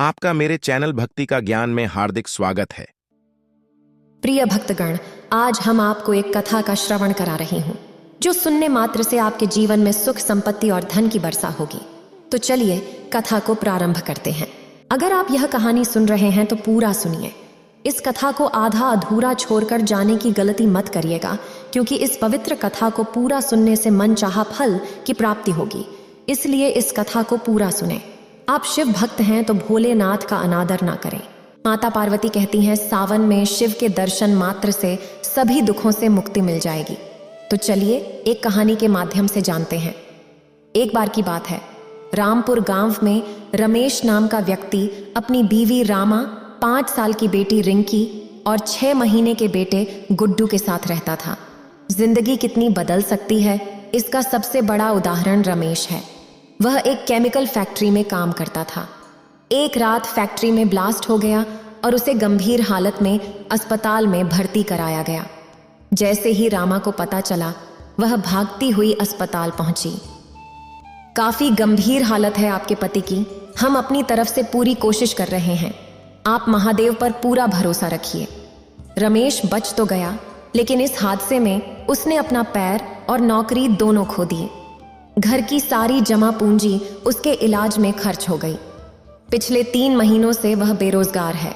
आपका मेरे चैनल भक्ति का ज्ञान में हार्दिक स्वागत है। प्रिय भक्तगण, आज हम आपको एक कथा का श्रवण करा रही हूँ जो सुनने मात्र से आपके जीवन में सुख, संपत्ति और धन की वर्षा होगी। तो चलिए कथा को प्रारंभ करते हैं। अगर आप यह कहानी सुन रहे हैं तो पूरा सुनिए। इस कथा को आधा अधूरा छोड़कर जाने की गलती मत करिएगा, क्योंकि इस पवित्र कथा को पूरा सुनने से मनचाहा फल की प्राप्ति होगी। इसलिए इस कथा को पूरा सुने। आप शिव भक्त हैं तो भोलेनाथ का अनादर ना करें। माता पार्वती कहती हैं, सावन में शिव के दर्शन मात्र से सभी दुखों से मुक्ति मिल जाएगी। तो चलिए एक कहानी के माध्यम से जानते हैं। एक बार की बात है, रामपुर गांव में रमेश नाम का व्यक्ति अपनी बीवी रामा, 5 साल की बेटी रिंकी और 6 महीने के बेटे गुड्डू के साथ रहता था। जिंदगी कितनी बदल सकती है, इसका सबसे बड़ा उदाहरण रमेश है। वह एक केमिकल फैक्ट्री में काम करता था। एक रात फैक्ट्री में ब्लास्ट हो गया और उसे गंभीर हालत में अस्पताल में भर्ती कराया गया। जैसे ही रामा को पता चला, वह भागती हुई अस्पताल पहुंची। काफी गंभीर हालत है आपके पति की, हम अपनी तरफ से पूरी कोशिश कर रहे हैं, आप महादेव पर पूरा भरोसा रखिए। रमेश बच तो गया, लेकिन इस हादसे में उसने अपना पैर और नौकरी दोनों खो दिए। घर की सारी जमा पूंजी उसके इलाज में खर्च हो गई। पिछले 3 महीनों से वह बेरोजगार है।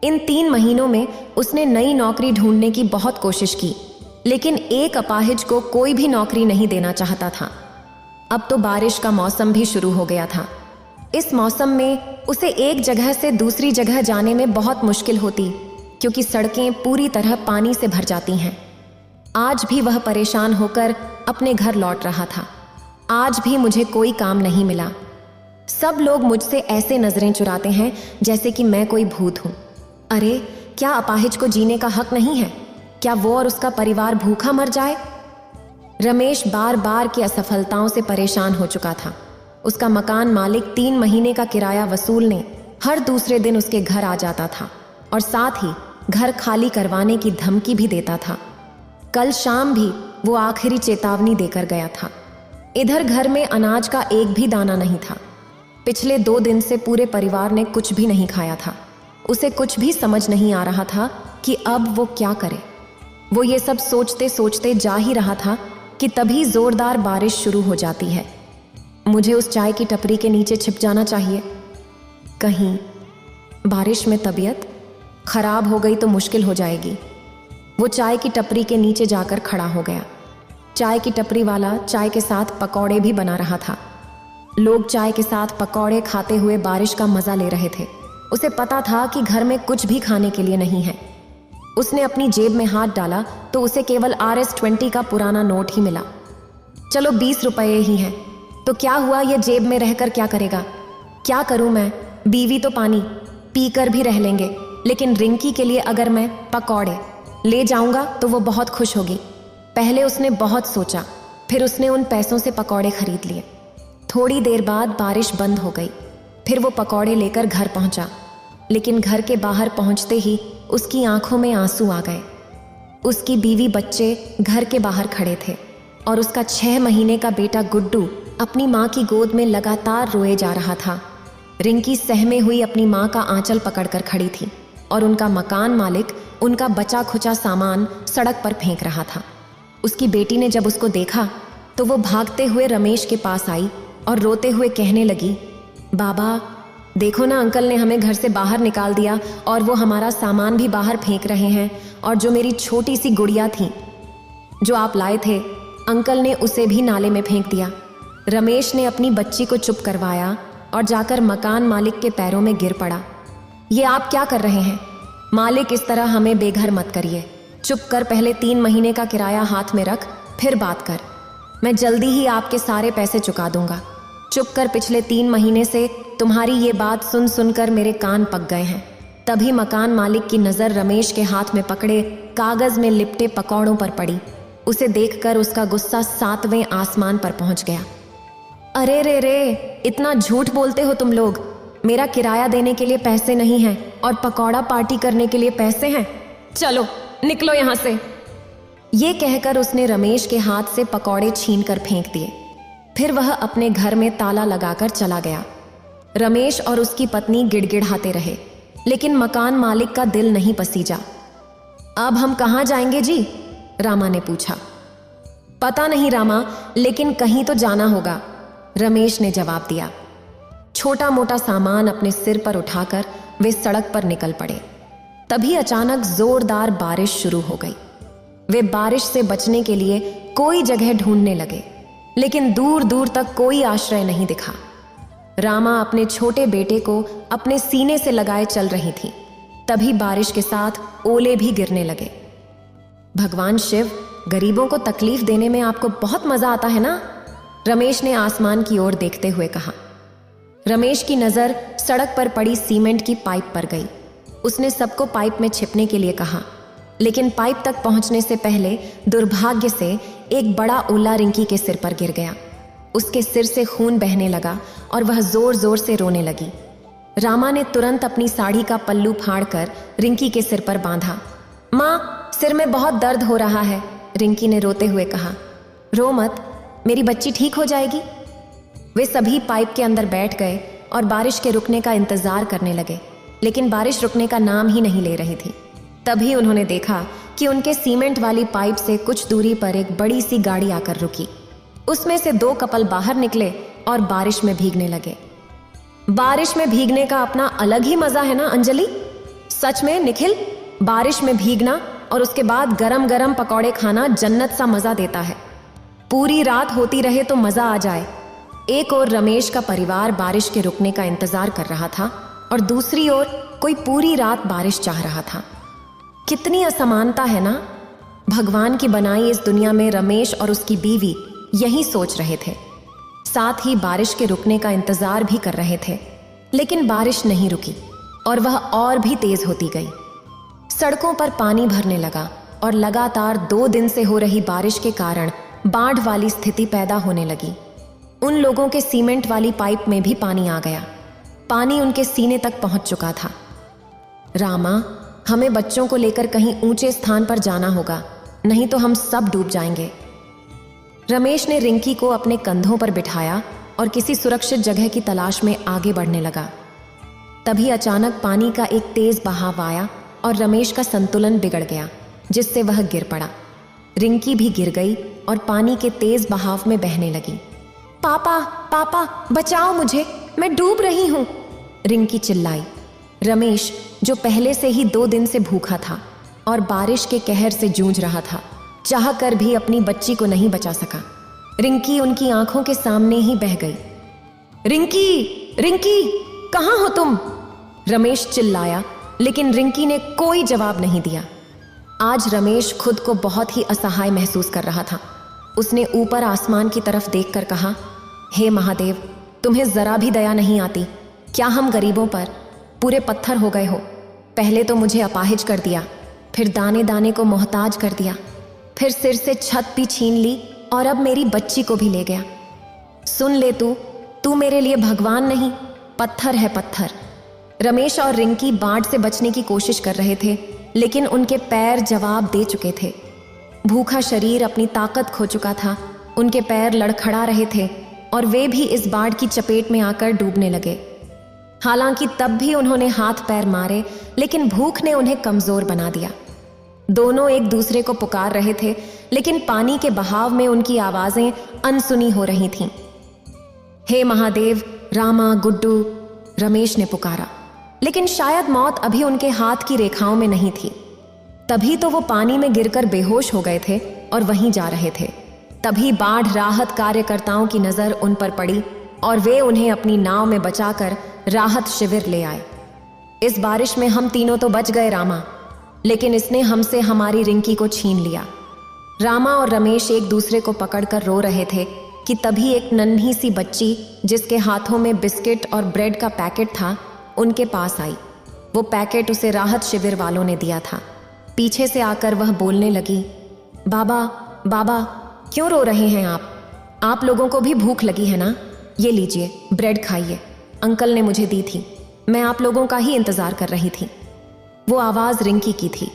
इन 3 महीनों में उसने नई नौकरी ढूंढने की बहुत कोशिश की, लेकिन एक अपाहिज को कोई भी नौकरी नहीं देना चाहता था। अब तो बारिश का मौसम भी शुरू हो गया था। इस मौसम में उसे एक जगह से दूसरी जगह जाने में बहुत मुश्किल होती, क्योंकि सड़कें पूरी तरह पानी से भर जाती हैं। आज भी वह परेशान होकर अपने घर लौट रहा था। आज भी मुझे कोई काम नहीं मिला। सब लोग मुझसे ऐसे नजरें चुराते हैं जैसे कि मैं कोई भूत हूं। अरे, क्या अपाहिज को जीने का हक नहीं है? क्या वो और उसका परिवार भूखा मर जाए? रमेश बार बार की असफलताओं से परेशान हो चुका था। उसका मकान मालिक 3 महीने का किराया वसूलने हर दूसरे दिन उसके घर आ जाता था और साथ ही घर खाली करवाने की धमकी भी देता था। कल शाम भी वो आखिरी चेतावनी देकर गया था। इधर घर में अनाज का एक भी दाना नहीं था। पिछले 2 दिन से पूरे परिवार ने कुछ भी नहीं खाया था। उसे कुछ भी समझ नहीं आ रहा था कि अब वो क्या करे। वो ये सब सोचते सोचते जा ही रहा था कि तभी जोरदार बारिश शुरू हो जाती है। मुझे उस चाय की टपरी के नीचे छिप जाना चाहिए। कहीं बारिश में तबीयत खराब हो गई तो मुश्किल हो जाएगी। वो चाय की टपरी के नीचे जाकर खड़ा हो गया। चाय की टपरी वाला चाय के साथ पकौड़े भी बना रहा था। लोग चाय के साथ पकौड़े खाते हुए बारिश का मजा ले रहे थे। उसे पता था कि घर में कुछ भी खाने के लिए नहीं है। उसने अपनी जेब में हाथ डाला तो उसे केवल RS-20 का पुराना नोट ही मिला। चलो 20 रुपये ही हैं, तो क्या हुआ, ये जेब में रहकर क्या करेगा? क्या करूं मैं? बीवी तो पानी पीकर भी रह लेंगे, लेकिन रिंकी के लिए अगर मैं पकौड़े ले जाऊंगा तो वो बहुत खुश होगी। पहले उसने बहुत सोचा, फिर उसने उन पैसों से पकौड़े खरीद लिए। थोड़ी देर बाद बारिश बंद हो गई। फिर वो पकौड़े लेकर घर पहुंचा, लेकिन घर के बाहर पहुंचते ही उसकी आंखों में आंसू आ गए। उसकी बीवी बच्चे घर के बाहर खड़े थे और उसका 6 महीने का बेटा गुड्डू अपनी माँ की गोद में लगातार रोए जा रहा था। रिंकी सहमे हुई अपनी माँ का आंचल पकड़कर खड़ी थी और उनका मकान मालिक उनका बचा खुचा सामान सड़क पर फेंक रहा था। उसकी बेटी ने जब उसको देखा तो वो भागते हुए रमेश के पास आई और रोते हुए कहने लगी, बाबा देखो ना, अंकल ने हमें घर से बाहर निकाल दिया और वो हमारा सामान भी बाहर फेंक रहे हैं, और जो मेरी छोटी सी गुड़िया थी जो आप लाए थे, अंकल ने उसे भी नाले में फेंक दिया। रमेश ने अपनी बच्ची को चुप करवाया और जाकर मकान मालिक के पैरों में गिर पड़ा। ये आप क्या कर रहे हैं? मालिक, इस तरह हमें बेघर मत करिए। चुप कर, पहले 3 महीने का किराया हाथ में रख, फिर बात कर। मैं जल्दी ही आपके सारे पैसे चुका दूंगा। चुप कर, पिछले 3 महीने से तुम्हारी ये बात सुन सुनकर मेरे कान पक गए हैं। तभी मकान मालिक की नज़र रमेश के हाथ में पकड़े कागज में लिपटे पकौड़ों पर पड़ी। उसे देखकर उसका गुस्सा 7वें आसमान पर पहुंच गया। अरे रे रे, इतना झूठ बोलते हो तुम लोग। मेरा किराया देने के लिए पैसे नहीं हैं और पकौड़ा पार्टी करने के लिए पैसे हैं। चलो निकलो यहां से। ये कहकर उसने रमेश के हाथ से पकौड़े छीनकर फेंक दिए। फिर वह अपने घर में ताला लगाकर चला गया। रमेश और उसकी पत्नी गिड़गिड़ाते रहे, लेकिन मकान मालिक का दिल नहीं पसीजा। अब हम कहाँ जाएंगे जी? रामा ने पूछा। पता नहीं रामा, लेकिन कहीं तो जाना होगा, रमेश ने जवाब दिया। छोटा मोटा सामान अपने सिर पर उठाकर वे सड़क पर निकल पड़े। तभी अचानक जोरदार बारिश शुरू हो गई। वे बारिश से बचने के लिए कोई जगह ढूंढने लगे, लेकिन दूर दूर तक कोई आश्रय नहीं दिखा। रामा अपने छोटे बेटे को अपने सीने से लगाए चल रही थी। तभी बारिश के साथ ओले भी गिरने लगे। भगवान शिव, गरीबों को तकलीफ देने में आपको बहुत मजा आता है ना? रमेश ने आसमान की ओर देखते हुए कहा। रमेश की नजर सड़क पर पड़ी सीमेंट की पाइप पर गई। उसने सबको पाइप में छिपने के लिए कहा, लेकिन पाइप तक पहुंचने से पहले दुर्भाग्य से एक बड़ा ओला रिंकी के सिर पर गिर गया। उसके सिर से खून बहने लगा और वह जोर जोर से रोने लगी। रामा ने तुरंत अपनी साड़ी का पल्लू फाड़कर रिंकी के सिर पर बांधा। माँ, सिर में बहुत दर्द हो रहा है, रिंकी ने रोते हुए कहा। रो मत, मेरी बच्ची ठीक हो जाएगी। वे सभी पाइप के अंदर बैठ गए और बारिश के रुकने का इंतजार करने लगे, लेकिन बारिश रुकने का नाम ही नहीं ले रही थी। तभी उन्होंने देखा कि उनके सीमेंट वाली पाइप से कुछ दूरी पर एक बड़ी सी गाड़ी आकर रुकी। उसमें से 2 कपल बाहर निकले और बारिश में भीगने लगे। बारिश में भीगने का अपना अलग ही मजा है ना अंजलि? सच में निखिल, बारिश में भीगना और उसके बाद गरम गरम पकौड़े खाना जन्नत सा मजा देता है। पूरी रात होती रहे तो मजा आ जाए। एक ओर रमेश का परिवार बारिश के रुकने का इंतजार कर रहा था और दूसरी ओर कोई पूरी रात बारिश चाह रहा था। कितनी असमानता है ना? भगवान की बनाई इस दुनिया में रमेश और उसकी बीवी यही सोच रहे थे। साथ ही बारिश के रुकने का इंतजार भी कर रहे थे, लेकिन बारिश नहीं रुकी और वह और भी तेज होती गई। सड़कों पर पानी भरने लगा और लगातार 2 दिन से हो रही बारिश के कारण बाढ़ वाली स्थिति पैदा होने लगी। उन लोगों के सीमेंट वाली पाइप में भी पानी आ गया। पानी उनके सीने तक पहुंच चुका था। रामा, हमें बच्चों को लेकर कहीं ऊंचे स्थान पर जाना होगा, नहीं तो हम सब डूब जाएंगे। रमेश ने रिंकी को अपने कंधों पर बिठाया और किसी सुरक्षित जगह की तलाश में आगे बढ़ने लगा। तभी अचानक पानी का एक तेज बहाव आया और रमेश का संतुलन बिगड़ गया, जिससे वह गिर पड़ा। रिंकी भी गिर गई और पानी के तेज बहाव में बहने लगी। पापा, पापा, बचाओ मुझे, मैं डूब रही हूं, रिंकी चिल्लाई। रमेश, जो पहले से ही 2 दिन से भूखा था और बारिश के कहर से जूझ रहा था, चाहकर भी अपनी बच्ची को नहीं बचा सका। रिंकी उनकी आंखों के सामने ही बह गई। रिंकी, रिंकी, कहां हो तुम? रमेश चिल्लाया, लेकिन रिंकी ने कोई जवाब नहीं दिया। आज रमेश खुद को बहुत ही असहाय महसूस कर रहा था। उसने ऊपर आसमान की तरफ देखकर कहा, हे महादेव, तुम्हें जरा भी दया नहीं आती क्या? हम गरीबों पर पूरे पत्थर हो गए हो। पहले तो मुझे अपाहिज कर दिया, फिर दाने दाने को मोहताज कर दिया, फिर सिर से छत भी छीन ली और अब मेरी बच्ची को भी ले गया। सुन ले, तू मेरे लिए भगवान नहीं, पत्थर है पत्थर। रमेश और रिंकी बाढ़ से बचने की कोशिश कर रहे थे, लेकिन उनके पैर जवाब दे चुके थे। भूखा शरीर अपनी ताकत खो चुका था, उनके पैर लड़खड़ा रहे थे और वे भी इस बाढ़ की चपेट में आकर डूबने लगे। हालांकि तब भी उन्होंने हाथ पैर मारे, लेकिन भूख ने उन्हें कमजोर बना दिया। दोनों एक दूसरे को पुकार रहे थे, लेकिन पानी के बहाव में उनकी आवाजें अनसुनी हो रही थीं। हे महादेव, रामा, गुड्डू, रमेश ने पुकारा, लेकिन शायद मौत अभी उनके हाथ की रेखाओं में नहीं थी। तभी तो वो पानी में गिरकर बेहोश हो गए थे और वहीं जा रहे थे। तभी बाढ़ राहत कार्यकर्ताओं की नजर उन पर पड़ी और वे उन्हें अपनी नाव में बचाकर राहत शिविर ले आए। इस बारिश में हम तीनों तो बच गए रामा, लेकिन इसने हमसे हमारी रिंकी को छीन लिया। रामा और रमेश एक दूसरे को पकड़कर रो रहे थे कि तभी एक नन्ही सी बच्ची, जिसके हाथों में बिस्किट और ब्रेड का पैकेट था, उनके पास आई। वो पैकेट उसे राहत शिविर वालों ने दिया था। पीछे से आकर वह बोलने लगी, बाबा, बाबा, क्यों रो रहे हैं आप लोगों को भी भूख लगी है ना? ये लीजिए, ब्रेड खाइए, अंकल ने मुझे दी थी, मैं आप लोगों का ही इंतजार कर रही थी। वो आवाज रिंकी की थी।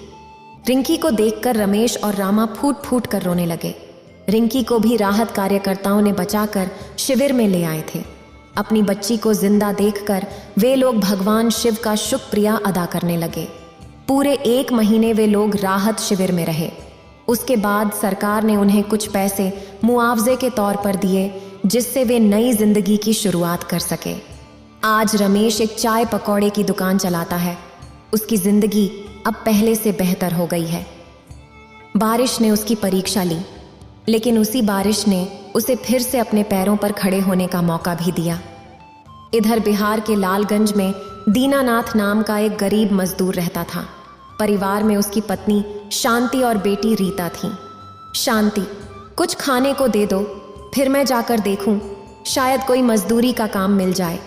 रिंकी को देखकर रमेश और रामा फूट फूट कर रोने लगे। रिंकी को भी राहत कार्यकर्ताओं ने बचाकर शिविर में ले आए थे। अपनी बच्ची को जिंदा देखकर वे लोग भगवान शिव का शुक्रिया अदा करने लगे। पूरे 1 महीने वे लोग राहत शिविर में रहे। उसके बाद सरकार ने उन्हें कुछ पैसे मुआवजे के तौर पर दिए, जिससे वे नई जिंदगी की शुरुआत कर सके। आज रमेश एक चाय पकौड़े की दुकान चलाता है। उसकी जिंदगी अब पहले से बेहतर हो गई है। बारिश ने उसकी परीक्षा ली, लेकिन उसी बारिश ने उसे फिर से अपने पैरों पर खड़े होने का मौका भी दिया। इधर बिहार के लालगंज में दीनानाथ नाम का एक गरीब मजदूर रहता था। परिवार में उसकी पत्नी शांति और बेटी रीता थी। शांति, कुछ खाने को दे दो, फिर मैं जाकर देखूं, शायद कोई मजदूरी का काम मिल जाए।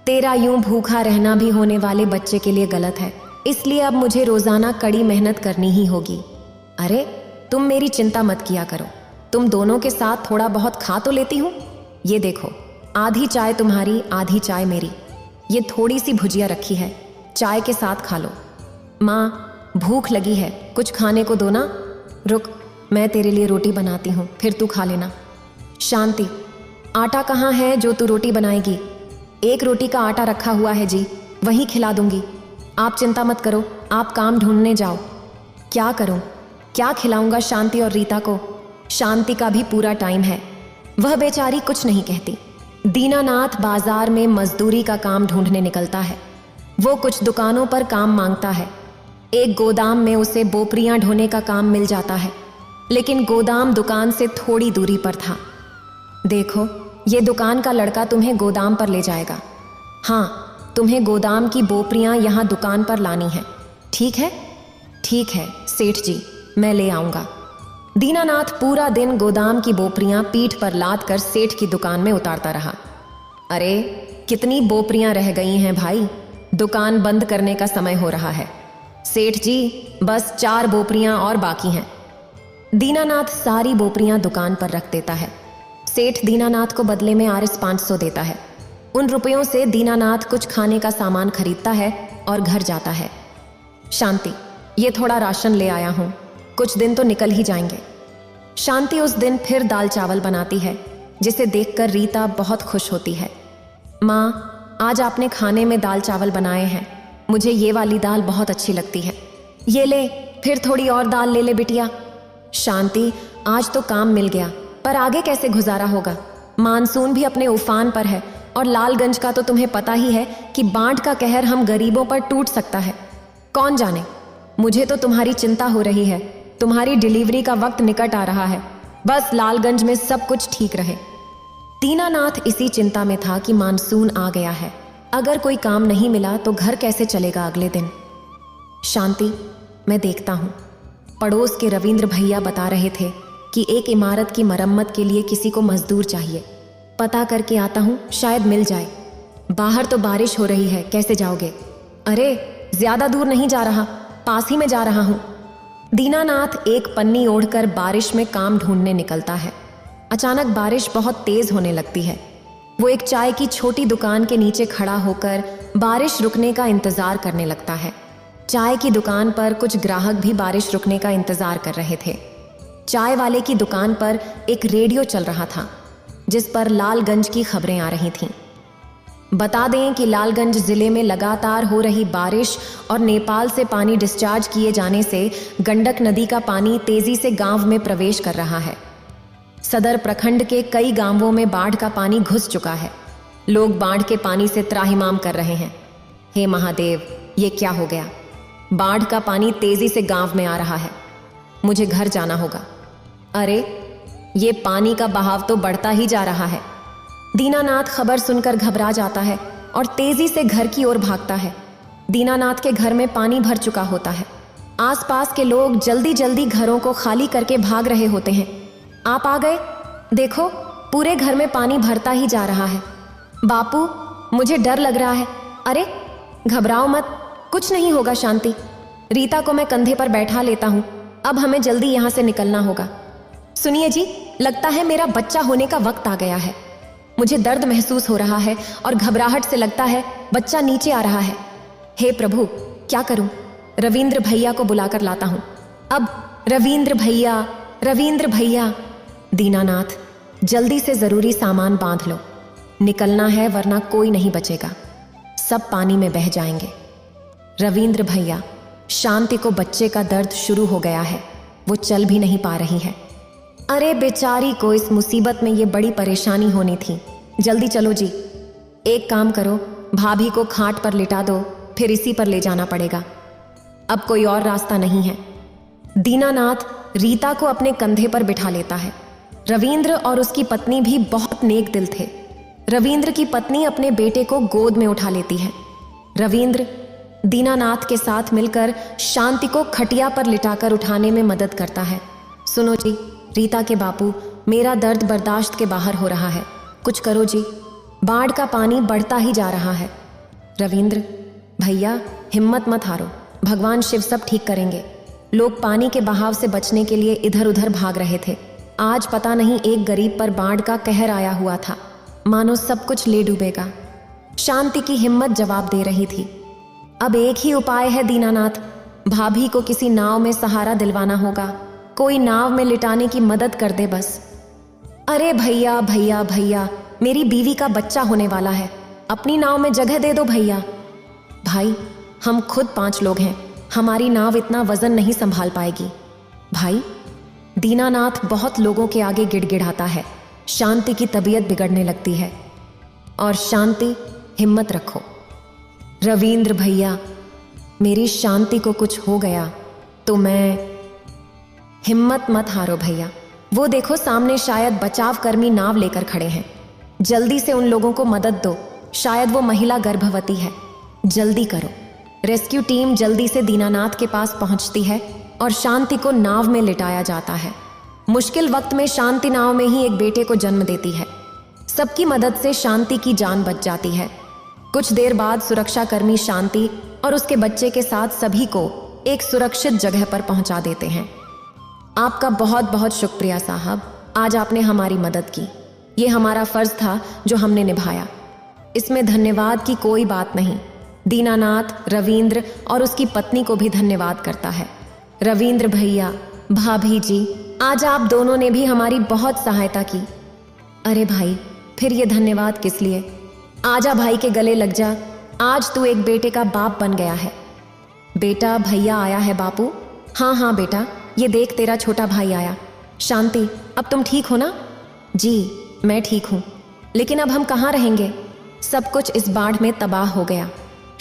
तेरा यूं भूखा रहना भी होने वाले बच्चे के लिए गलत है, इसलिए अब मुझे रोजाना कड़ी मेहनत करनी ही होगी। अरे तुम मेरी चिंता मत किया करो, तुम दोनों के साथ थोड़ा बहुत खा तो लेती हूँ। ये देखो, आधी चाय तुम्हारी आधी चाय मेरी। ये थोड़ी सी भुजिया रखी है, चाय के साथ खा लो। माँ, भूख लगी है, कुछ खाने को दो ना। रुक, मैं तेरे लिए रोटी बनाती हूँ, फिर तू खा लेना। शांति, आटा कहाँ है जो तू रोटी बनाएगी? 1 रोटी का आटा रखा हुआ है जी, वहीं खिला दूंगी। आप चिंता मत करो, आप काम ढूंढने जाओ। क्या करूं, क्या खिलाऊंगा शांति और रीता को? शांति का भी पूरा टाइम है, वह बेचारी कुछ नहीं कहती। दीनानाथ बाजार में मजदूरी का काम ढूंढने निकलता है। वो कुछ दुकानों पर काम मांगता है। एक गोदाम में उसे बोपरियां ढोने का काम मिल जाता है, लेकिन गोदाम दुकान से थोड़ी दूरी पर था। देखो, ये दुकान का लड़का तुम्हें गोदाम पर ले जाएगा। हाँ, तुम्हें गोदाम की बोपरियां यहाँ दुकान पर लानी है, ठीक है? ठीक है सेठ जी, मैं ले आऊँगा। दीनानाथ पूरा दिन गोदाम की बोपरियां पीठ पर लाद कर सेठ की दुकान में उतारता रहा। अरे कितनी बोपरियां रह गई हैं भाई, दुकान बंद करने का समय हो रहा है। सेठ जी, बस 4 बोपरियां और बाकी हैं। दीनानाथ सारी बोपरियां दुकान पर रख देता है। सेठ दीनानाथ को बदले में Rs 500 देता है। उन रुपयों से दीनानाथ कुछ खाने का सामान खरीदता है और घर जाता है। शांति, ये थोड़ा राशन ले आया हूँ, कुछ दिन तो निकल ही जाएंगे। शांति उस दिन फिर दाल चावल बनाती है, जिसे देखकर रीता बहुत खुश होती है। माँ, आज आपने खाने में दाल चावल बनाए हैं, मुझे ये वाली दाल बहुत अच्छी लगती है। ये ले, फिर थोड़ी और दाल ले ले बिटिया। शांति, आज तो काम मिल गया, पर आगे कैसे गुजारा होगा? मानसून भी अपने उफान पर है और लालगंज का तो तुम्हें पता ही है कि बाढ़ का कहर हम गरीबों पर टूट सकता है। कौन जाने, मुझे तो तुम्हारी चिंता हो रही है। तुम्हारी डिलीवरी का वक्त निकट आ रहा है, बस लालगंज में सब कुछ ठीक रहे। दीनानाथ इसी चिंता में था कि मानसून आ गया है, अगर कोई काम नहीं मिला तो घर कैसे चलेगा अगले दिन। शांति, मैं देखता हूँ। पड़ोस के रविंद्र भैया बता रहे थे कि एक इमारत की मरम्मत के लिए किसी को मजदूर चाहिए। पता करके आता हूँ, शायद मिल जाए। बाहर तो बारिश हो रही है, कैसे जाओगे? अरे ज्यादा दूर नहीं जा रहा, पास ही में जा रहा हूँ। दीनानाथ एक पन्नी ओढ़कर बारिश में काम ढूंढने निकलता है। अचानक बारिश बहुत तेज होने लगती है। वो एक चाय की छोटी दुकान के नीचे खड़ा होकर बारिश रुकने का इंतजार करने लगता है। चाय की दुकान पर कुछ ग्राहक भी बारिश रुकने का इंतजार कर रहे थे। चाय वाले की दुकान पर एक रेडियो चल रहा था, जिस पर लालगंज की खबरें आ रही थीं। बता दें कि लालगंज जिले में लगातार हो रही बारिश और नेपाल से पानी डिस्चार्ज किए जाने से गंडक नदी का पानी तेजी से गांव में प्रवेश कर रहा है। सदर प्रखंड के कई गांवों में बाढ़ का पानी घुस चुका है। लोग बाढ़ के पानी से त्राहिमाम कर रहे हैं। हे महादेव, ये क्या हो गया? बाढ़ का पानी तेजी से गांव में आ रहा है, मुझे घर जाना होगा। अरे ये पानी का बहाव तो बढ़ता ही जा रहा है। दीनानाथ खबर सुनकर घबरा जाता है और तेजी से घर की ओर भागता है। दीनानाथ के घर में पानी भर चुका होता है। आसपास के लोग जल्दी जल्दी घरों को खाली करके भाग रहे होते हैं। आप आ गए, देखो पूरे घर में पानी भरता ही जा रहा है। बापू, मुझे डर लग रहा है। अरे घबराओ मत, कुछ नहीं होगा शांति। रीता को मैं कंधे पर बैठा लेता हूँ, अब हमें जल्दी यहाँ से निकलना होगा। सुनिए जी, लगता है मेरा बच्चा होने का वक्त आ गया है। मुझे दर्द महसूस हो रहा है और घबराहट से लगता है बच्चा नीचे आ रहा है। हे प्रभु, क्या करूं? रविंद्र भैया को बुलाकर लाता हूं। अब रविंद्र भैया, रविंद्र भैया। दीनानाथ, जल्दी से जरूरी सामान बांध लो। निकलना है वरना कोई नहीं बचेगा, सब पानी में बह जाएंगे। रविंद्र भैया, शांति को बच्चे का दर्द शुरू हो गया है, वो चल भी नहीं पा रही है। अरे बेचारी को इस मुसीबत में ये बड़ी परेशानी होनी थी। जल्दी चलो जी, एक काम करो, भाभी को खाट पर लिटा दो, फिर इसी पर ले जाना पड़ेगा, अब कोई और रास्ता नहीं है। दीनानाथ रीता को अपने कंधे पर बिठा लेता है। रविंद्र और उसकी पत्नी भी बहुत नेक दिल थे। रविंद्र की पत्नी अपने बेटे को गोद में उठा लेती है। रविंद्र दीनानाथ के साथ मिलकर शांति को खटिया पर लिटाकर उठाने में मदद करता है। सुनो जी, रीता के बापू, मेरा दर्द बर्दाश्त के बाहर हो रहा है, कुछ करो जी, बाढ़ का पानी बढ़ता ही जा रहा है। रविंद्र भैया, हिम्मत मत हारो, भगवान शिव सब ठीक करेंगे। लोग पानी के बहाव से बचने के लिए इधर उधर भाग रहे थे। आज पता नहीं एक गरीब पर बाढ़ का कहर आया हुआ था, मानो सब कुछ ले डूबेगा। शांति की हिम्मत जवाब दे रही थी। अब एक ही उपाय है दीनानाथ, भाभी को किसी नाव में सहारा दिलवाना होगा, कोई नाव में लिटाने की मदद कर दे बस। अरे भैया भैया भैया, मेरी बीवी का बच्चा होने वाला है, अपनी नाव में जगह दे दो भैया। भाई, हम खुद 5 लोग हैं, हमारी नाव इतना वजन नहीं संभाल पाएगी। भाई, दीनानाथ बहुत लोगों के आगे गिड़गिड़ाता है। शांति की तबीयत बिगड़ने लगती है। और शांति, हिम्मत रखो। रविंद्र भैया, मेरी शांति को कुछ हो गया तो मैं। हिम्मत मत हारो भैया, वो देखो सामने शायद बचाव कर्मी नाव लेकर खड़े हैं, जल्दी से उन लोगों को मदद दो, शायद वो महिला गर्भवती है, जल्दी करो। रेस्क्यू टीम जल्दी से दीनानाथ के पास पहुंचती है और शांति को नाव में लिटाया जाता है। मुश्किल वक्त में शांति नाव में ही एक बेटे को जन्म देती है। सबकी मदद से शांति की जान बच जाती है। कुछ देर बाद सुरक्षाकर्मी शांति और उसके बच्चे के साथ सभी को एक सुरक्षित जगह पर पहुंचा देते हैं। आपका बहुत बहुत शुक्रिया साहब, आज आपने हमारी मदद की, ये हमारा फर्ज था जो हमने निभाया, इसमें धन्यवाद की कोई बात नहीं। दीनानाथ रविंद्र और उसकी पत्नी को भी धन्यवाद करता है। रविंद्र भैया, भाभी जी, आज आप दोनों ने भी हमारी बहुत सहायता की। अरे भाई, फिर ये धन्यवाद किस लिए? आजा भाई के गले लग जा, आज तू एक बेटे का बाप बन गया है। बेटा, भैया आया है बापू। हाँ हाँ बेटा, ये देख तेरा छोटा भाई आया। शांति, अब तुम ठीक हो ना? जी, मैं ठीक हूँ, लेकिन अब हम कहाँ रहेंगे? सब कुछ इस बाढ़ में तबाह हो गया।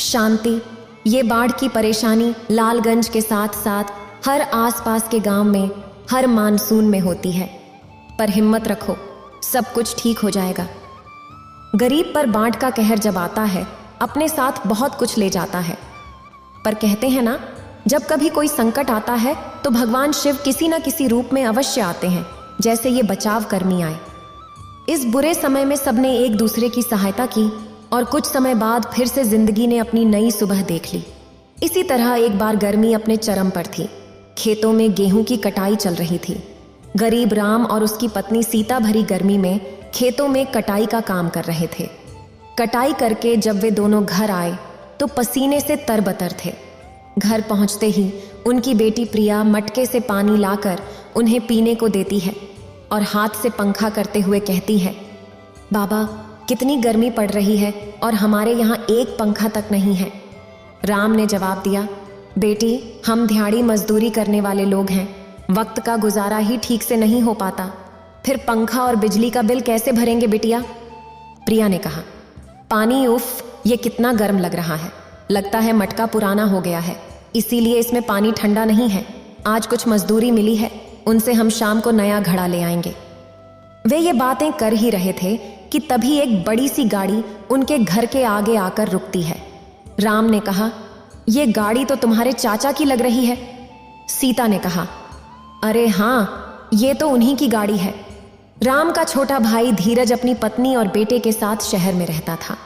शांति, ये बाढ़ की परेशानी लालगंज के साथ साथ हर आसपास के गांव में हर मानसून में होती है, पर हिम्मत रखो, सब कुछ ठीक हो जाएगा। गरीब पर बाढ़ का कहर जब आता है, अपने साथ बहुत कुछ ले जाता है, पर कहते हैं ना, जब कभी कोई संकट आता है तो भगवान शिव किसी न किसी रूप में अवश्य आते हैं, जैसे ये बचाव कर्मी आए। इस बुरे समय में सबने एक दूसरे की सहायता की और कुछ समय बाद फिर से जिंदगी ने अपनी नई सुबह देख ली। इसी तरह एक बार गर्मी अपने चरम पर थी। खेतों में गेहूं की कटाई चल रही थी। गरीब राम और उसकी पत्नी सीता भरी गर्मी में खेतों में कटाई का काम कर रहे थे। कटाई करके जब वे दोनों घर आए तो पसीने से तरबतर थे। घर पहुंचते ही उनकी बेटी प्रिया मटके से पानी लाकर उन्हें पीने को देती है और हाथ से पंखा करते हुए कहती है, बाबा, कितनी गर्मी पड़ रही है और हमारे यहाँ एक पंखा तक नहीं है। राम ने जवाब दिया, बेटी, हम दिहाड़ी मजदूरी करने वाले लोग हैं, वक्त का गुजारा ही ठीक से नहीं हो पाता, फिर पंखा और बिजली का बिल कैसे भरेंगे बिटिया? प्रिया ने कहा, पानी, उफ, ये कितना गर्म लग रहा है, लगता है मटका पुराना हो गया है, इसीलिए इसमें पानी ठंडा नहीं है। आज कुछ मजदूरी मिली है, उनसे हम शाम को नया घड़ा ले आएंगे। वे ये बातें कर ही रहे थे कि तभी एक बड़ी सी गाड़ी उनके घर के आगे आकर रुकती है। राम ने कहा, ये गाड़ी तो तुम्हारे चाचा की लग रही है। सीता ने कहा, अरे हाँ, ये तो उन्हीं की गाड़ी है। राम का छोटा भाई धीरज अपनी पत्नी और बेटे के साथ शहर में रहता था।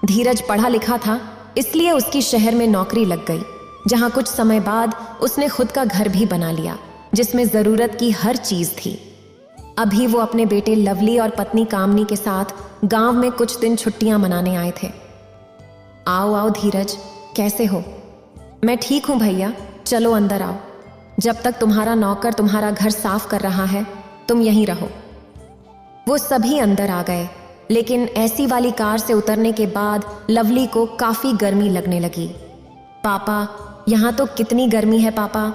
धीरज पढ़ा लिखा था, इसलिए उसकी शहर में नौकरी लग गई, जहां कुछ समय बाद उसने खुद का घर भी बना लिया, जिसमें जरूरत की हर चीज थी। अभी वो अपने बेटे लवली और पत्नी कामनी के साथ गांव में कुछ दिन छुट्टियां मनाने आए थे। आओ आओ धीरज, कैसे हो? मैं ठीक हूं भैया, चलो अंदर आओ। जब तक तुम्हारा नौकर तुम्हारा घर साफ कर रहा है, तुम यहीं रहो। वो सभी अंदर आ गए। लेकिन ऐसी वाली कार से उतरने के बाद लवली को काफी गर्मी लगने लगी। पापा, यहाँ तो कितनी गर्मी है पापा।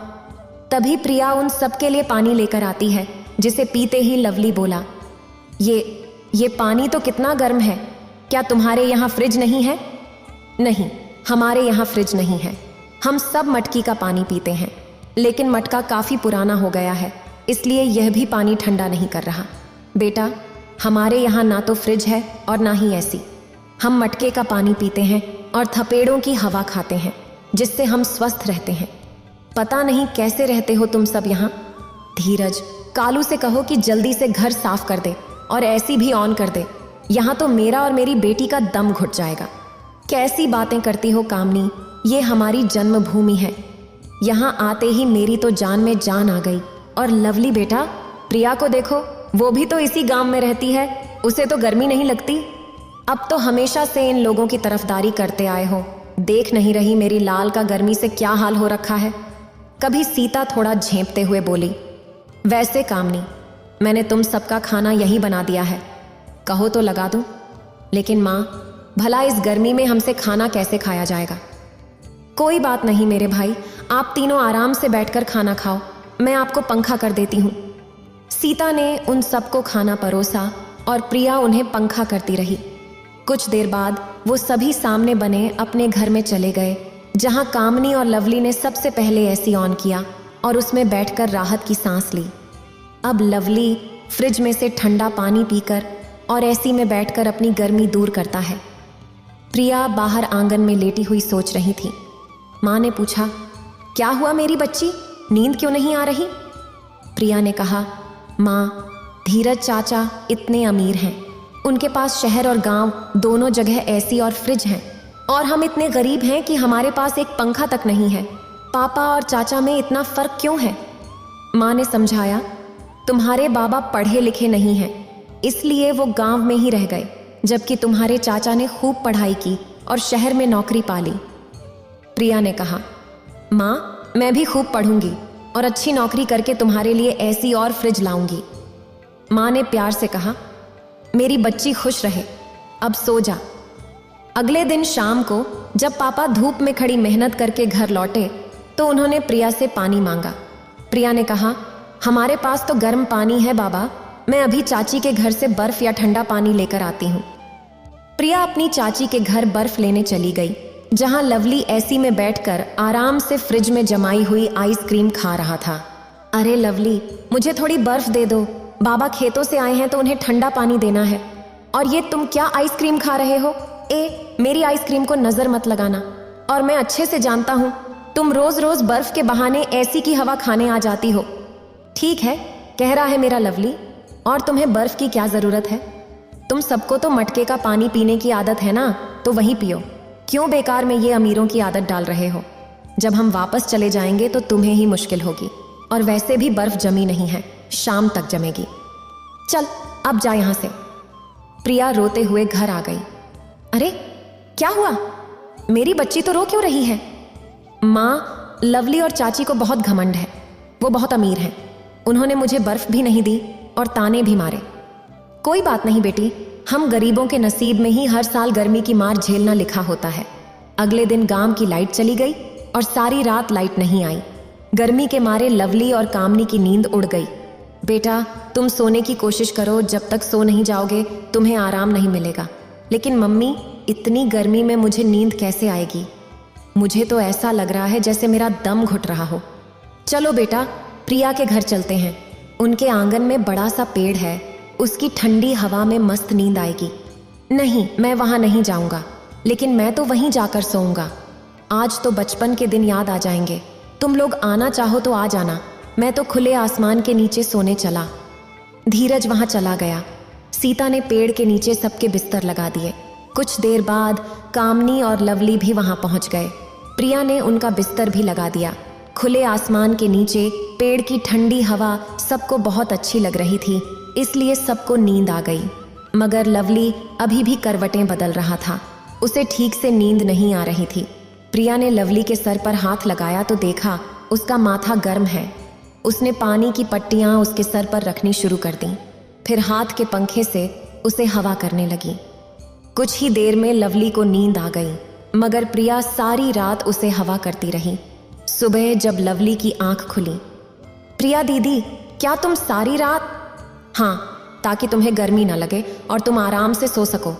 तभी प्रिया उन सबके लिए पानी लेकर आती है, जिसे पीते ही लवली बोला, ये पानी तो कितना गर्म है। क्या तुम्हारे यहाँ फ्रिज नहीं है? नहीं, हमारे यहाँ फ्रिज नहीं है। हम सब मटकी का पानी पीते हैं, लेकिन मटका काफी पुराना हो गया है, इसलिए यह भी पानी ठंडा नहीं कर रहा। बेटा, हमारे यहाँ ना तो फ्रिज है और ना ही एसी। हम मटके का पानी पीते हैं और थपेड़ों की हवा खाते हैं, जिससे हम स्वस्थ रहते हैं। पता नहीं कैसे रहते हो तुम सब यहाँ। धीरज, कालू से कहो कि जल्दी से घर साफ कर दे और एसी भी ऑन कर दे। यहाँ तो मेरा और मेरी बेटी का दम घुट जाएगा। कैसी बातें करती हो कामनी, ये हमारी जन्मभूमि है। यहाँ आते ही मेरी तो जान में जान आ गई। और लवली बेटा, प्रिया को देखो, वो भी तो इसी गांव में रहती है, उसे तो गर्मी नहीं लगती। अब तो हमेशा से इन लोगों की तरफदारी करते आए हो। देख नहीं रही मेरी लाल का गर्मी से क्या हाल हो रखा है। कभी सीता थोड़ा झेंपते हुए बोली, वैसे कामनी, मैंने तुम सबका खाना यही बना दिया है, कहो तो लगा दूं। लेकिन माँ, भला इस गर्मी में हमसे खाना कैसे खाया जाएगा? कोई बात नहीं मेरे भाई, आप तीनों आराम से बैठकर खाना खाओ, मैं आपको पंखा कर देती हूँ। सीता ने उन सबको खाना परोसा और प्रिया उन्हें पंखा करती रही। कुछ देर बाद वो सभी सामने बने अपने घर में चले गए, जहाँ कामनी और लवली ने सबसे पहले एसी ऑन किया और उसमें बैठकर राहत की सांस ली। अब लवली फ्रिज में से ठंडा पानी पीकर और एसी में बैठकर अपनी गर्मी दूर करता है। प्रिया बाहर आंगन में लेटी हुई सोच रही थी। माँ ने पूछा, क्या हुआ मेरी बच्ची, नींद क्यों नहीं आ रही? प्रिया ने कहा, माँ, धीरज चाचा इतने अमीर हैं, उनके पास शहर और गांव दोनों जगह एसी और फ्रिज हैं, और हम इतने गरीब हैं कि हमारे पास एक पंखा तक नहीं है। पापा और चाचा में इतना फर्क क्यों है? माँ ने समझाया, तुम्हारे बाबा पढ़े लिखे नहीं हैं, इसलिए वो गांव में ही रह गए, जबकि तुम्हारे चाचा ने खूब पढ़ाई की और शहर में नौकरी पाली। प्रिया ने कहा, माँ, मैं भी खूब पढ़ूंगी और अच्छी नौकरी करके तुम्हारे लिए एसी और फ्रिज लाऊंगी। माँ ने प्यार से कहा, मेरी बच्ची खुश रहे, अब सो जा। अगले दिन शाम को जब पापा धूप में खड़ी मेहनत करके घर लौटे तो उन्होंने प्रिया से पानी मांगा। प्रिया ने कहा, हमारे पास तो गर्म पानी है बाबा, मैं अभी चाची के घर से बर्फ या ठंडा पानी लेकर आती हूँ। प्रिया अपनी चाची के घर बर्फ लेने चली गई, जहाँ लवली एसी में बैठकर आराम से फ्रिज में जमाई हुई आइसक्रीम खा रहा था। अरे लवली, मुझे थोड़ी बर्फ दे दो, बाबा खेतों से आए हैं तो उन्हें ठंडा पानी देना है। और ये तुम क्या आइसक्रीम खा रहे हो? मेरी आइसक्रीम को नजर मत लगाना, और मैं अच्छे से जानता हूँ तुम रोज रोज बर्फ के बहाने एसी की हवा खाने आ जाती हो। ठीक है, कह रहा है मेरा लवली, और तुम्हें बर्फ की क्या जरूरत है? तुम सबको तो मटके का पानी पीने की आदत है ना, तो वही पियो। क्यों बेकार में ये अमीरों की आदत डाल रहे हो? जब हम वापस चले जाएंगे तो तुम्हें ही मुश्किल होगी, और वैसे भी बर्फ जमी नहीं है, शाम तक जमेगी। चल अब जा यहाँ से। प्रिया रोते हुए घर आ गई। अरे क्या हुआ? मेरी बच्ची तो रो क्यों रही है? माँ, लवली और चाची को बहुत घमंड है, वो बहुत अमीर हैं, उन्होंने मुझे बर्फ भी नहीं दी और ताने भी मारे। कोई बात नहीं बेटी, हम गरीबों के नसीब में ही हर साल गर्मी की मार झेलना लिखा होता है। अगले दिन गांव की लाइट चली गई और सारी रात लाइट नहीं आई। गर्मी के मारे लवली और कामनी की नींद उड़ गई। बेटा, तुम सोने की कोशिश करो, जब तक सो नहीं जाओगे तुम्हें आराम नहीं मिलेगा। लेकिन मम्मी, इतनी गर्मी में मुझे नींद कैसे आएगी? मुझे तो ऐसा लग रहा है जैसे मेरा दम घुट रहा हो। चलो बेटा, प्रिया के घर चलते हैं, उनके आंगन में बड़ा सा पेड़ है, उसकी ठंडी हवा में मस्त नींद आएगी। नहीं, मैं वहां नहीं जाऊंगा, लेकिन मैं तो वहीं जाकर सोऊंगा। आज तो बचपन के दिन याद आ जाएंगे। तुम लोग आना चाहो तो आ जाना, मैं तो खुले आसमान के नीचे सोने चला। धीरज वहां चला गया। सीता ने पेड़ के नीचे सबके बिस्तर लगा दिए। कुछ देर बाद कामनी और लवली भी वहां पहुंच गए। प्रिया ने उनका बिस्तर भी लगा दिया। खुले आसमान के नीचे पेड़ की ठंडी हवा सबको बहुत अच्छी लग रही थी, इसलिए सबको नींद आ गई। मगर लवली अभी भी करवटें बदल रहा था, उसे ठीक से नींद नहीं आ रही थी। प्रिया ने लवली के सर पर हाथ लगाया तो देखा उसका माथा गर्म है। उसने पानी की पट्टियां उसके सर पर रखनी शुरू कर दी, फिर हाथ के पंखे से उसे हवा करने लगी। कुछ ही देर में लवली को नींद आ गई, मगर प्रिया सारी रात उसे हवा करती रही। सुबह जब लवली की आंख खुली, प्रिया दीदी, क्या तुम सारी रात? हाँ, ताकि तुम्हें गर्मी ना लगे और तुम आराम से सो सको।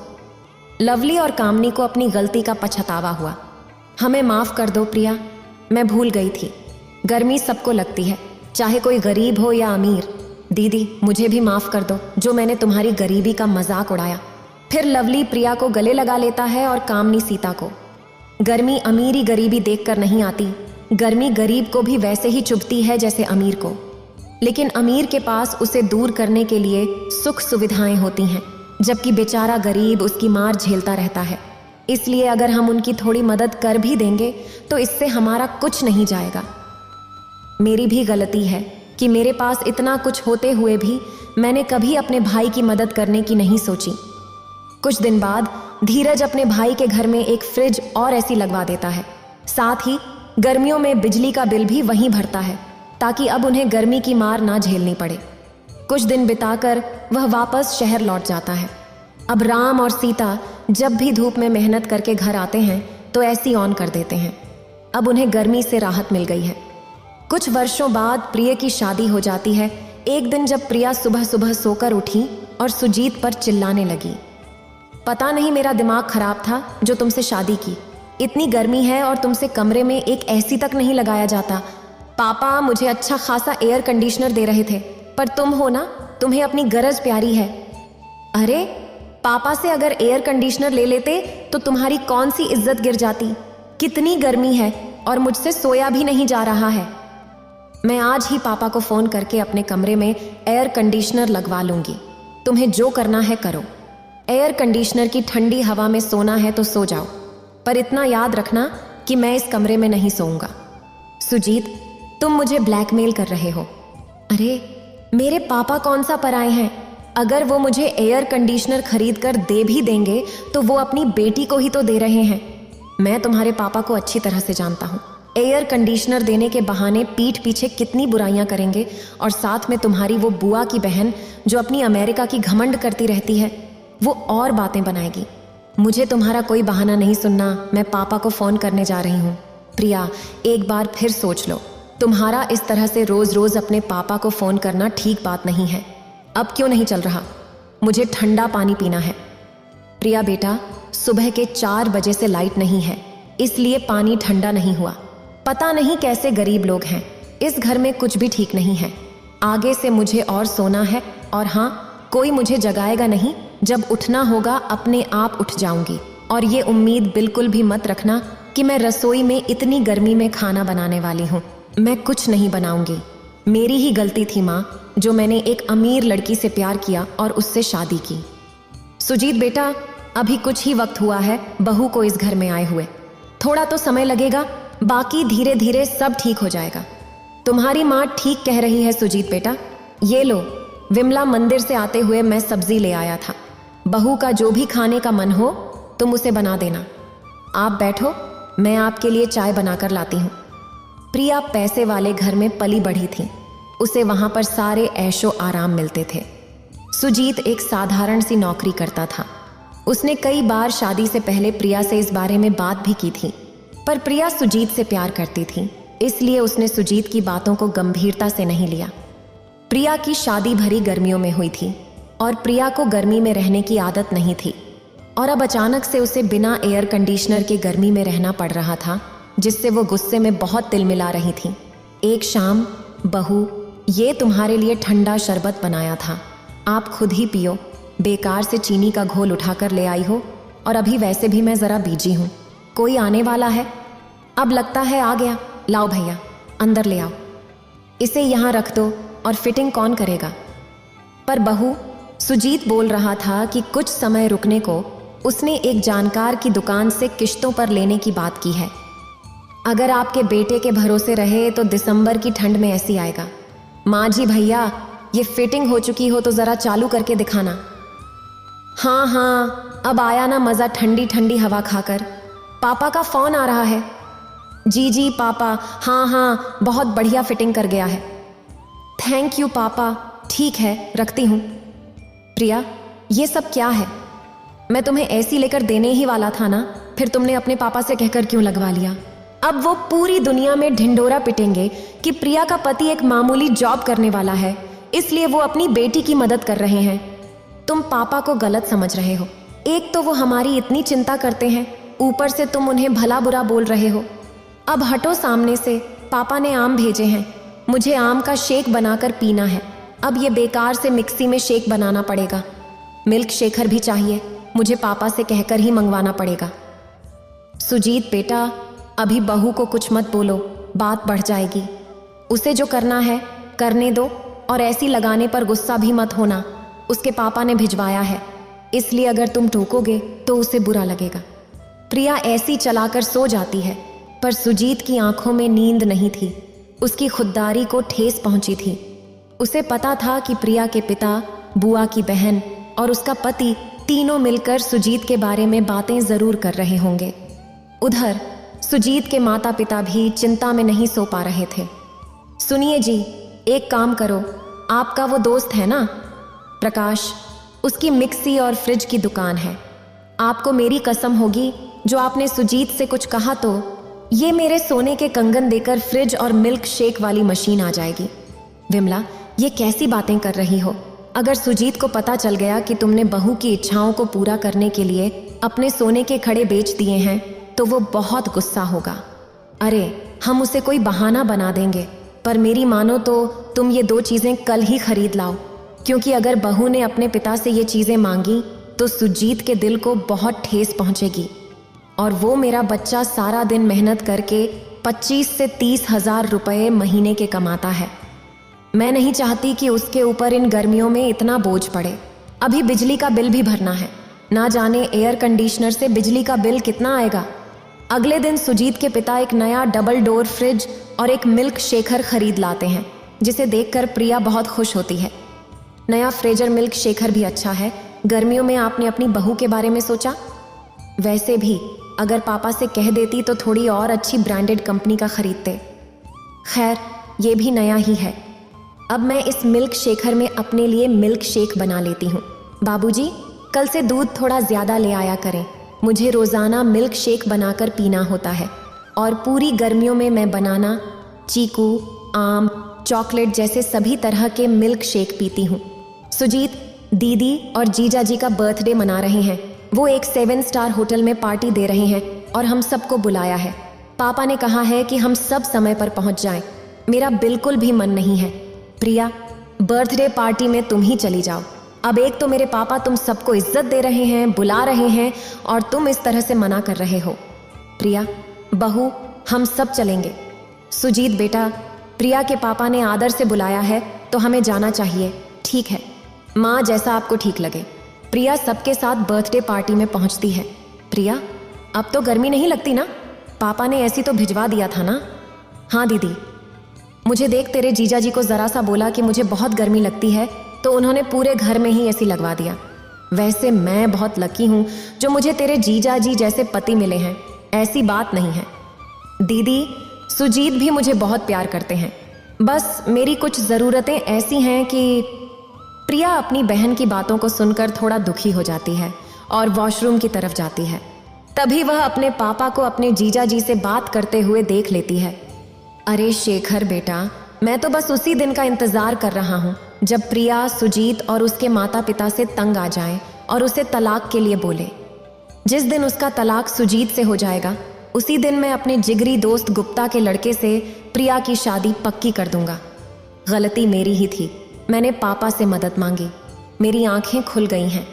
लवली और कामनी को अपनी गलती का पछतावा हुआ। हमें माफ कर दो प्रिया, मैं भूल गई थी। गर्मी सबको लगती है, चाहे कोई गरीब हो या अमीर। दीदी, मुझे भी माफ कर दो जो मैंने तुम्हारी गरीबी का मजाक उड़ाया। फिर लवली प्रिया को गले लगा लेता है और कामनी सीता को। गर्मी अमीरी गरीबी देखकर नहीं आती, गर्मी गरीब को भी वैसे ही चुभती है जैसे अमीर को। लेकिन अमीर के पास उसे दूर करने के लिए सुख सुविधाएं होती हैं, जबकि बेचारा गरीब उसकी मार झेलता रहता है। इसलिए अगर हम उनकी थोड़ी मदद कर भी देंगे तो इससे हमारा कुछ नहीं जाएगा। मेरी भी गलती है कि मेरे पास इतना कुछ होते हुए भी मैंने कभी अपने भाई की मदद करने की नहीं सोची। कुछ दिन बाद धीरज अपने भाई के घर में एक फ्रिज और ऐसी लगवा देता है। साथ ही गर्मियों में बिजली का बिल भी वहीं भरता है, ताकि अब उन्हें गर्मी की मार ना झेलनी पड़े। कुछ दिन बिताकर वह वापस शहर लौट जाता है। अब राम और सीता जब भी धूप में मेहनत करके घर आते हैं तो एसी ऑन कर देते हैं। अब उन्हें गर्मी से राहत मिल गई है। कुछ वर्षों बाद प्रिया की शादी हो जाती है। एक दिन जब प्रिया सुबह सुबह सोकर उठी और सुजीत पर चिल्लाने लगी, पता नहीं मेरा दिमाग खराब था जो तुमसे शादी की। इतनी गर्मी है और तुमसे कमरे में एक एसी तक नहीं लगाया जाता। पापा मुझे अच्छा खासा एयर कंडीशनर दे रहे थे, पर तुम हो ना, तुम्हें अपनी गरज प्यारी है। अरे पापा से अगर एयर कंडीशनर ले लेते तो तुम्हारी कौन सी इज्जत गिर जाती। कितनी गर्मी है और मुझसे सोया भी नहीं जा रहा है। मैं आज ही पापा को फोन करके अपने कमरे में एयर कंडीशनर लगवा लूंगी। तुम्हें जो करना है करो। एयर कंडीशनर की ठंडी हवा में सोना है तो सो जाओ, पर इतना याद रखना कि मैं इस कमरे में नहीं सोऊंगा। सुजीत, तुम मुझे ब्लैकमेल कर रहे हो। अरे मेरे पापा कौन सा पराए हैं। अगर वो मुझे एयर कंडीशनर खरीद कर दे भी देंगे तो वो अपनी बेटी को ही तो दे रहे हैं। मैं तुम्हारे पापा को अच्छी तरह से जानता हूँ। एयर कंडीशनर देने के बहाने पीठ पीछे कितनी बुराइयां करेंगे, और साथ में तुम्हारी वो बुआ की बहन जो अपनी अमेरिका की घमंड करती रहती है, वो और बातें बनाएगी। मुझे तुम्हारा कोई बहाना नहीं सुनना। मैं पापा को फोन करने जा रही हूँ। प्रिया, एक बार फिर सोच लो। तुम्हारा इस तरह से रोज रोज अपने पापा को फोन करना ठीक बात नहीं है। अब क्यों नहीं चल रहा? मुझे ठंडा पानी पीना है। प्रिया बेटा, सुबह के 4 बजे से लाइट नहीं है, इसलिए पानी ठंडा नहीं हुआ। पता नहीं कैसे गरीब लोग हैं। इस घर में कुछ भी ठीक नहीं है। आगे से मुझे और सोना है, और हाँ, कोई मुझे जगाएगा नहीं। जब उठना होगा अपने आप उठ जाऊंगी। और ये उम्मीद बिल्कुल भी मत रखना कि मैं रसोई में इतनी गर्मी में खाना बनाने वाली हूँ। मैं कुछ नहीं बनाऊंगी। मेरी ही गलती थी माँ, जो मैंने एक अमीर लड़की से प्यार किया और उससे शादी की। सुजीत बेटा, अभी कुछ ही वक्त हुआ है बहू को इस घर में आए हुए। थोड़ा तो समय लगेगा, बाकी धीरे धीरे सब ठीक हो जाएगा। तुम्हारी माँ ठीक कह रही है सुजीत बेटा। ये लो, विमला मंदिर से आते हुए मैं सब्जी ले आया था। बहू का जो भी खाने का मन हो तुम उसे बना देना। आप बैठो, मैं आपके लिए चाय बनाकर लाती हूँ। प्रिया पैसे वाले घर में पली बढ़ी थी। उसे वहां पर सारे ऐशो आराम मिलते थे। सुजीत एक साधारण सी नौकरी करता था। उसने कई बार शादी से पहले प्रिया से इस बारे में बात भी की थी, पर प्रिया सुजीत से प्यार करती थी, इसलिए उसने सुजीत की बातों को गंभीरता से नहीं लिया। प्रिया की शादी भरी गर्मियों में हुई थी और प्रिया को गर्मी में रहने की आदत नहीं थी, और अब अचानक से उसे बिना एयर कंडीशनर के गर्मी में रहना पड़ रहा था, जिससे वो गुस्से में बहुत तिलमिला रही थी। एक शाम, बहू, ये तुम्हारे लिए ठंडा शरबत बनाया था, आप खुद ही पियो। बेकार से चीनी का घोल उठाकर ले आई हो, और अभी वैसे भी मैं जरा बीजी हूँ। कोई आने वाला है? अब लगता है आ गया। लाओ भैया, अंदर ले आओ। इसे यहाँ रख दो, और फिटिंग कौन करेगा? पर बहू, सुजीत बोल रहा था कि कुछ समय रुकने को उसने एक जानकार की दुकान से किश्तों पर लेने की बात की है। अगर आपके बेटे के भरोसे रहे तो दिसंबर की ठंड में ऐसी आएगा। माँ जी भैया, ये फिटिंग हो चुकी हो तो जरा चालू करके दिखाना। हाँ हाँ, अब आया ना मज़ा ठंडी ठंडी हवा खाकर। पापा का फ़ोन आ रहा है। जी जी पापा, हाँ हाँ, बहुत बढ़िया फिटिंग कर गया है। थैंक यू पापा। ठीक है, रखती हूँ। प्रिया, ये सब क्या है? मैं तुम्हें ऐसी लेकर देने ही वाला था ना, फिर तुमने अपने पापा से कहकर क्यों लगवा लिया? अब वो पूरी दुनिया में ढिंढोरा पिटेंगे कि प्रिया का पति एक मामूली जॉब करने वाला है, इसलिए वो अपनी बेटी की मदद कर रहे हैं। तुम पापा को गलत समझ रहे हो। एक तो वो हमारी इतनी चिंता करते हैं, ऊपर से तुम उन्हें भला बुरा बोल रहे हो। अब हटो सामने से। पापा ने आम भेजे हैं, मुझे आम का शेक बनाकर पीना है। अब ये बेकार से मिक्सी में शेक बनाना पड़ेगा। मिल्क शेकर भी चाहिए, मुझे पापा से कहकर ही मंगवाना पड़ेगा। सुजीत बेटा, अभी बहू को कुछ मत बोलो, बात बढ़ जाएगी। उसे जो करना है करने दो, और ऐसी लगाने पर गुस्सा भी मत होना। उसके पापा ने भिजवाया है, इसलिए अगर तुम टोकोगे तो उसे बुरा लगेगा। प्रिया ऐसी चलाकर सो जाती है, पर सुजीत की आंखों में नींद नहीं थी। उसकी खुददारी को ठेस पहुंची थी। उसे पता था कि प्रिया के पिता, बुआ की बहन और उसका पति तीनों मिलकर सुजीत के बारे में बातें जरूर कर रहे होंगे। उधर सुजीत के माता पिता भी चिंता में नहीं सो पा रहे थे। सुनिए जी, एक काम करो, आपका वो दोस्त है ना प्रकाश, उसकी मिक्सी और फ्रिज की दुकान है। आपको मेरी कसम होगी, जो आपने सुजीत से कुछ कहा तो ये मेरे सोने के कंगन देकर फ्रिज और मिल्क शेक वाली मशीन आ जाएगी। विमला, ये कैसी बातें कर रही हो? अगर सुजीत को पता चल गया कि तुमने बहू की इच्छाओं को पूरा करने के लिए अपने सोने के खड़े बेच दिए हैं तो वो बहुत गुस्सा होगा। अरे हम उसे कोई बहाना बना देंगे, पर मेरी मानो तो तुम ये 2 चीज़ें कल ही खरीद लाओ, क्योंकि अगर बहू ने अपने पिता से ये चीज़ें मांगी तो सुजीत के दिल को बहुत ठेस पहुंचेगी। और वो मेरा बच्चा सारा दिन मेहनत करके 25 से 30 हजार रुपये महीने के कमाता है। मैं नहीं चाहती कि उसके ऊपर इन गर्मियों में इतना बोझ पड़े। अभी बिजली का बिल भी भरना है, ना जाने एयर कंडीशनर से बिजली का बिल कितना आएगा। अगले दिन सुजीत के पिता एक नया डबल डोर फ्रिज और एक मिल्क शेकर खरीद लाते हैं, जिसे देखकर प्रिया बहुत खुश होती है। नया फ्रिज और मिल्क शेकर भी अच्छा है। गर्मियों में आपने अपनी बहू के बारे में सोचा? वैसे भी अगर पापा से कह देती तो थोड़ी और अच्छी ब्रांडेड कंपनी का खरीदते। खैर, ये भी नया ही है। अब मैं इस मिल्क शेकर में अपने लिए मिल्क शेक बना लेती हूँ। बाबूजी, कल से दूध थोड़ा ज़्यादा ले आया करें, मुझे रोज़ाना मिल्क शेक बनाकर पीना होता है। और पूरी गर्मियों में मैं बनाना, चीकू, आम, चॉकलेट जैसे सभी तरह के मिल्क शेक पीती हूँ। सुजीत, दीदी और जीजा जी का बर्थडे मना रहे हैं। वो एक 7 स्टार होटल में पार्टी दे रहे हैं और हम सबको बुलाया है। पापा ने कहा है कि हम सब समय पर पहुंच जाएं। मेरा बिल्कुल भी मन नहीं है। प्रिया, बर्थडे पार्टी में तुम ही चली जाओ। अब एक तो मेरे पापा तुम सबको इज्जत दे रहे हैं, बुला रहे हैं, और तुम इस तरह से मना कर रहे हो। प्रिया, बहू, हम सब चलेंगे। सुजीत बेटा, प्रिया के पापा ने आदर से बुलाया है तो हमें जाना चाहिए। ठीक है माँ, जैसा आपको ठीक लगे। प्रिया सबके साथ बर्थडे पार्टी में पहुंचती है। प्रिया, अब तो गर्मी नहीं लगती ना? पापा ने ऐसी तो भिजवा दिया था ना? हाँ दीदी, मुझे देख तेरे जीजा जी को ज़रा सा बोला कि मुझे बहुत गर्मी लगती है तो उन्होंने पूरे घर में ही ऐसी लगवा दिया। वैसे मैं बहुत लकी हूँ जो मुझे तेरे जीजा जी जैसे पति मिले हैं। ऐसी बात नहीं है दीदी, सुजीत भी मुझे बहुत प्यार करते हैं। बस मेरी कुछ ज़रूरतें ऐसी हैं कि प्रिया अपनी बहन की बातों को सुनकर थोड़ा दुखी हो जाती है और वॉशरूम की तरफ जाती है। तभी वह अपने पापा को अपने जीजा जी से बात करते हुए देख लेती है। अरे शेखर बेटा, मैं तो बस उसी दिन का इंतज़ार कर रहा हूँ जब प्रिया, सुजीत और उसके माता पिता से तंग आ जाएं और उसे तलाक के लिए बोले। जिस दिन उसका तलाक सुजीत से हो जाएगा, उसी दिन मैं अपने जिगरी दोस्त गुप्ता के लड़के से प्रिया की शादी पक्की कर दूंगा। गलती मेरी ही थी, मैंने पापा से मदद मांगी। मेरी आंखें खुल गई हैं।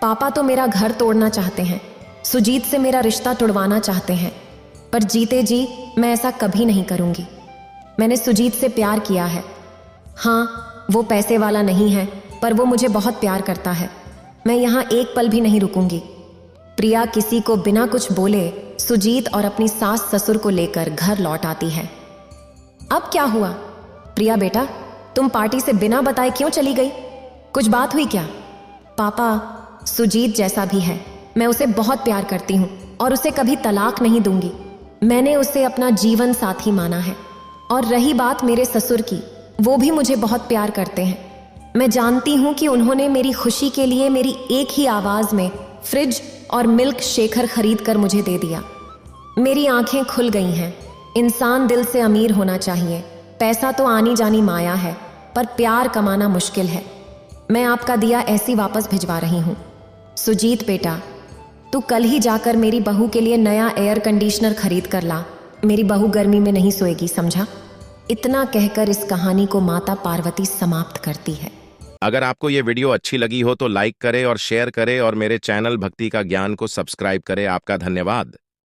पापा तो मेरा घर तोड़ना चाहते हैं, सुजीत से मेरा रिश्ता तुड़वाना चाहते हैं, पर जीते जी मैं ऐसा कभी नहीं करूंगी। मैंने सुजीत से प्यार किया है। हाँ, वो पैसे वाला नहीं है, पर वो मुझे बहुत प्यार करता है। मैं यहाँ एक पल भी नहीं रुकूंगी। प्रिया किसी को बिना कुछ बोले सुजीत और अपनी सास ससुर को लेकर घर लौट आती है। अब क्या हुआ? प्रिया बेटा, तुम पार्टी से बिना बताए क्यों चली गई? कुछ बात हुई क्या? पापा, सुजीत जैसा भी है, मैं उसे बहुत प्यार करती हूँ और उसे कभी तलाक नहीं दूंगी। मैंने उसे अपना जीवन साथी माना है। और रही बात मेरे ससुर की, वो भी मुझे बहुत प्यार करते हैं। मैं जानती हूँ कि उन्होंने मेरी खुशी के लिए मेरी एक ही आवाज में फ्रिज और मिल्क शेकर खरीद कर मुझे दे दिया। मेरी आंखें खुल गई हैं। इंसान दिल से अमीर होना चाहिए। पैसा तो आनी जानी माया है, पर प्यार कमाना मुश्किल है। मैं आपका दिया ऐसी वापस भिजवा रही हूँ। सुजीत बेटा, तू कल ही जाकर मेरी बहू के लिए नया एयर कंडीशनर खरीद कर ला। मेरी बहू गर्मी में नहीं सोएगी, समझा? इतना कहकर इस कहानी को माता पार्वती समाप्त करती है। अगर आपको ये वीडियो अच्छी लगी हो तो लाइक करें और शेयर करें और मेरे चैनल भक्ति का ज्ञान को सब्सक्राइब करें। आपका धन्यवाद।